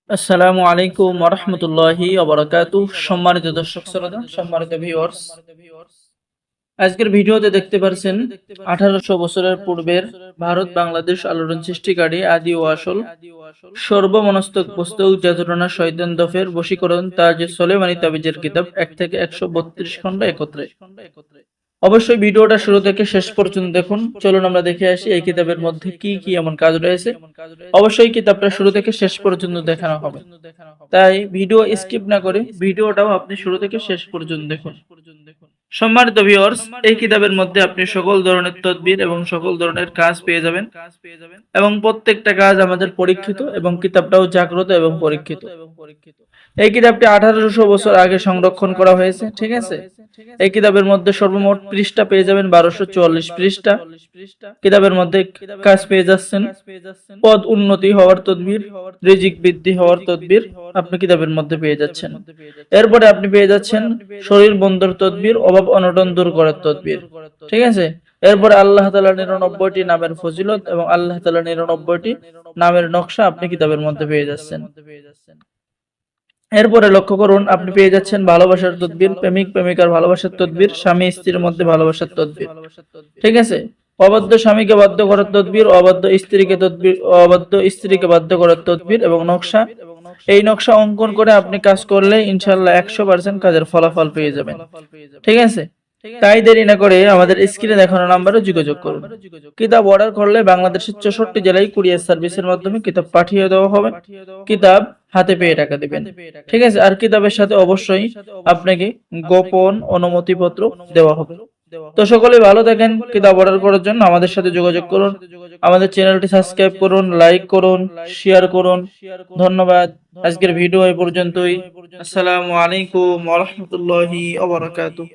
আসসালামু আলাইকুম ওয়া রাহমাতুল্লাহি ওয়া বারাকাতুহু। সম্মানিত দর্শক শ্রোতা, সম্মানিত ভিউয়ার্স, আজকের ভিডিওতে দেখতে পারছেন 1800 বছরের পূর্বের ভারত বাংলাদেশ আলোড়ন সৃষ্টিকারী আদি ও আসল সর্বমনস্তক পুস্তক জাদুটনা শয়তান দফের বশীকরণ তাজ সোলেমানি তাবিজের কিতাব 1 থেকে 132 খণ্ড একত্রে। অবশ্যই ভিডিওটা শুরু থেকে শেষ পর্যন্ত দেখুন। চলুন আমরা দেখে আসি এই কিতাবের মধ্যে কি কি এমন কাজ রয়েছে। অবশ্যই কিতাবটা শুরু থেকে শেষ পর্যন্ত দেখানো হবে, তাই ভিডিও স্কিপ না করে ভিডিওটাও আপনি শুরু থেকে শেষ পর্যন্ত দেখুন। সম্মানিত ভিউয়ার্স, এই কিতাবের মধ্যে আপনি সকল ধরনের তদবির এবং সকল ধরনের কাজ পেয়ে যাবেন, এবং প্রত্যেকটা কাজ আমাদের পরীক্ষিত এবং কিতাবটাও জাগ্রত এবং পরীক্ষিত। এই কিতাবটি 1800 বছর আগে সংরক্ষণ করা হয়েছে, ঠিক আছে। এই কিতাবের মধ্যে সর্বমোট পৃষ্ঠা পেয়ে যাবেন 1244 পৃষ্ঠা। কিতাবের মধ্যে কাজ পেয়ে যাচ্ছেন পদ উন্নতি হওয়ার তদবির, রিজিক বৃদ্ধি হওয়ার তদবির আপনি কিতাবের মধ্যে পেয়ে যাচ্ছেন। এরপরে আপনি পেয়ে যাচ্ছেন শরীর বন্ধর তদবির, অভাব অনটন দূর করার তদবির, ঠিক আছে। এরপরে আল্লাহ তাআলার 99টি নামের ফজিলত এবং আল্লাহ তাআলার 99টি নামের নকশা আপনি কিতাবের মধ্যে পেয়ে যাচ্ছেন। এরপরে লক্ষ্য করুন, আপনি পেয়ে যাচ্ছেন ভালোবাসার তদবির, প্রেমিক প্রেমিকার ভালোবাসার তদবির, স্বামী স্ত্রীর মধ্যে ভালোবাসার তদবির, ঠিক আছে। অবাধ্য স্বামীকে বাধ্য করার তদবির, অবাধ্য স্ত্রীকে বাধ্য করার তদবির এবং নকশা। এই নকশা অঙ্কন করে আপনি কাজ করলে ইনশাআল্লাহ 100% কাজের ফলাফল পেয়ে যাবেন, ঠিক আছে। তাই দেরি না করে আমাদের স্ক্রিনে দেখানো নম্বরে যোগাযোগ করুন। কিতাব অর্ডার করলে বাংলাদেশের 64 জেলায় কুরিয়ার সার্ভিসের মাধ্যমে কিতাব পাঠিয়ে দেওয়া হবে। কিতাব হাতে পেয়ে টাকা দিবেন, ঠিক আছে। আর কিতাবের সাথে অবশ্যই আপনাকে গোপন অনুমতিপত্র দেওয়া হবে। তো সকলে ভালো থাকেন। কিতাব অর্ডার করার জন্য আমাদের সাথে যোগাযোগ করুন। আমাদের চ্যানেলটি সাবস্ক্রাইব করুন, লাইক করুন, শেয়ার করুন। ধন্যবাদ। আজকের ভিডিও এই পর্যন্তই। আসসালামু আলাইকুম ওয়া রাহমাতুল্লাহি ওয়া বারাকাতুহু।